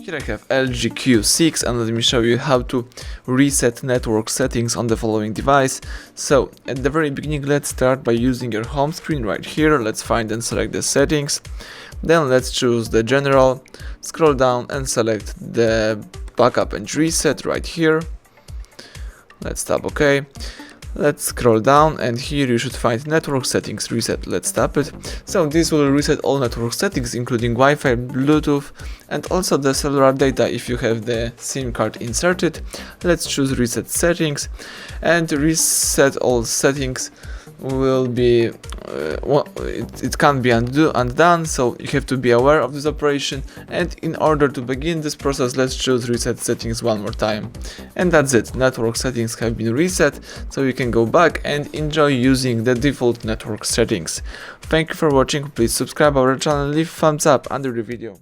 Here I have LG Q6 and let me show you how to reset network settings on the following device. So at the very beginning, let's start by using your home screen right here. Let's find and select the settings. Then let's choose the general, scroll down and select the backup and reset right here. Let's tap OK. Let's scroll down and here you should find network settings reset. Let's tap it. So this will reset all network settings including Wi-Fi, Bluetooth and also the cellular data if you have the SIM card inserted. Let's choose reset settings and reset all settings will be it can't be undone, so you have to be aware of this operation, and in order to begin this process let's choose reset settings one more time. And that's it, network settings have been reset, so you can go back and enjoy using the default network settings. Thank you for watching, please subscribe our channel and leave thumbs up under the video.